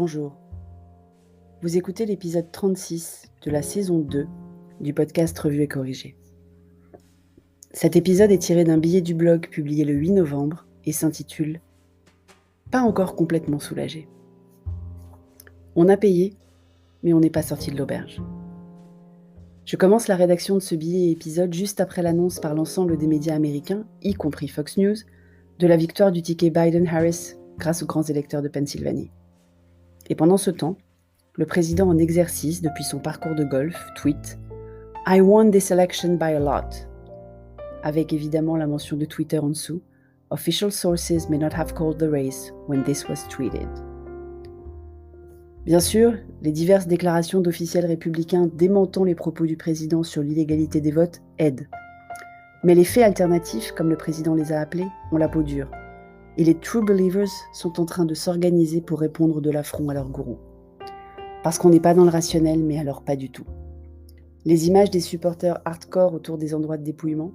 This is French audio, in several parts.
Bonjour. Vous écoutez l'épisode 36 de la saison 2 du podcast Revue et Corrigée. Cet épisode est tiré d'un billet du blog publié le 8 novembre et s'intitule « Pas encore complètement soulagé ». On a payé, mais on n'est pas sorti de l'auberge. Je commence la rédaction de ce billet et épisode juste après l'annonce par l'ensemble des médias américains, y compris Fox News, de la victoire du ticket Biden-Harris grâce aux grands électeurs de Pennsylvanie. Et pendant ce temps, le président en exercice depuis son parcours de golf tweet « I won this election by a lot », avec évidemment la mention de Twitter en dessous « Official sources may not have called the race when this was tweeted ». Bien sûr, les diverses déclarations d'officiels républicains démentant les propos du président sur l'illégalité des votes aident. Mais les faits alternatifs, comme le président les a appelés, ont la peau dure. Et les True Believers sont en train de s'organiser pour répondre de l'affront à leur gourou. Parce qu'on n'est pas dans le rationnel, mais alors pas du tout. Les images des supporters hardcore autour des endroits de dépouillement,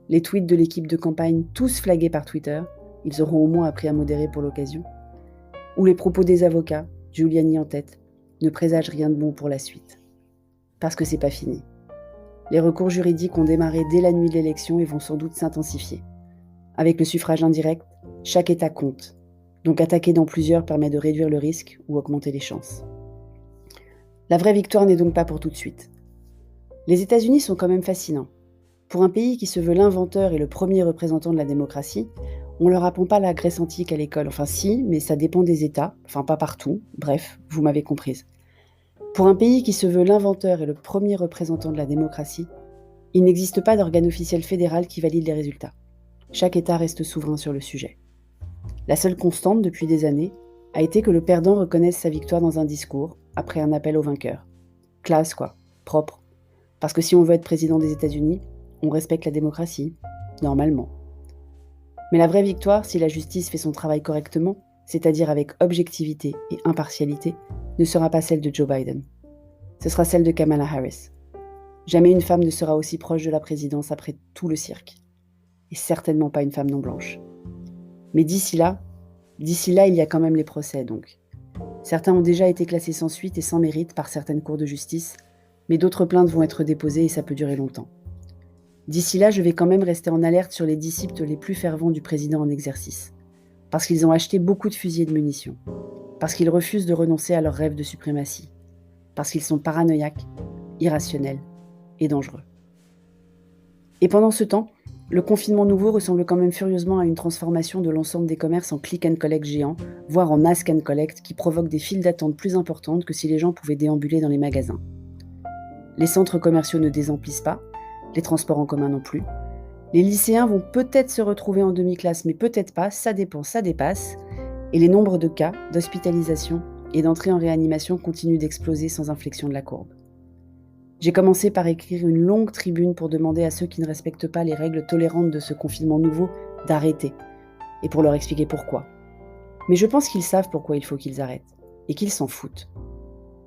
les tweets de l'équipe de campagne tous flagués par Twitter, ils auront au moins appris à modérer pour l'occasion, ou les propos des avocats, Giuliani en tête, ne présagent rien de bon pour la suite. Parce que c'est pas fini. Les recours juridiques ont démarré dès la nuit de l'élection et vont sans doute s'intensifier. Avec le suffrage indirect, chaque État compte. Donc attaquer dans plusieurs permet de réduire le risque ou augmenter les chances. La vraie victoire n'est donc pas pour tout de suite. Les États-Unis sont quand même fascinants. Pour un pays qui se veut l'inventeur et le premier représentant de la démocratie, on leur apprend pas la Grèce antique à l'école. Enfin si, mais ça dépend des États. Enfin pas partout. Bref, vous m'avez comprise. Pour un pays qui se veut l'inventeur et le premier représentant de la démocratie, il n'existe pas d'organe officiel fédéral qui valide les résultats. Chaque État reste souverain sur le sujet. La seule constante depuis des années a été que le perdant reconnaisse sa victoire dans un discours, après un appel au vainqueur. Classe quoi, propre. Parce que si on veut être président des États-Unis, on respecte la démocratie, normalement. Mais la vraie victoire, si la justice fait son travail correctement, c'est-à-dire avec objectivité et impartialité, ne sera pas celle de Joe Biden. Ce sera celle de Kamala Harris. Jamais une femme ne sera aussi proche de la présidence après tout le cirque. Et certainement pas une femme non blanche. Mais d'ici là, il y a quand même les procès donc. Certains ont déjà été classés sans suite et sans mérite par certaines cours de justice, mais d'autres plaintes vont être déposées et ça peut durer longtemps. D'ici là, je vais quand même rester en alerte sur les disciples les plus fervents du président en exercice. Parce qu'ils ont acheté beaucoup de fusils et de munitions. Parce qu'ils refusent de renoncer à leur rêve de suprématie. Parce qu'ils sont paranoïaques, irrationnels et dangereux. Et pendant ce temps, le confinement nouveau ressemble quand même furieusement à une transformation de l'ensemble des commerces en click and collect géant, voire en ask and collect, qui provoque des files d'attente plus importantes que si les gens pouvaient déambuler dans les magasins. Les centres commerciaux ne désemplissent pas, les transports en commun non plus. Les lycéens vont peut-être se retrouver en demi-classe, mais peut-être pas, ça dépend, ça dépasse. Et les nombres de cas, d'hospitalisation et d'entrée en réanimation continuent d'exploser sans inflexion de la courbe. J'ai commencé par écrire une longue tribune pour demander à ceux qui ne respectent pas les règles tolérantes de ce confinement nouveau d'arrêter, et pour leur expliquer pourquoi. Mais je pense qu'ils savent pourquoi il faut qu'ils arrêtent, et qu'ils s'en foutent.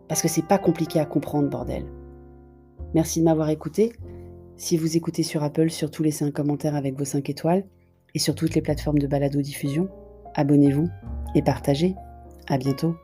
Parce que c'est pas compliqué à comprendre, bordel. Merci de m'avoir écouté. Si vous écoutez sur Apple, surtout laissez un commentaire avec vos 5 étoiles, et sur toutes les plateformes de balado-diffusion, abonnez-vous et partagez. À bientôt.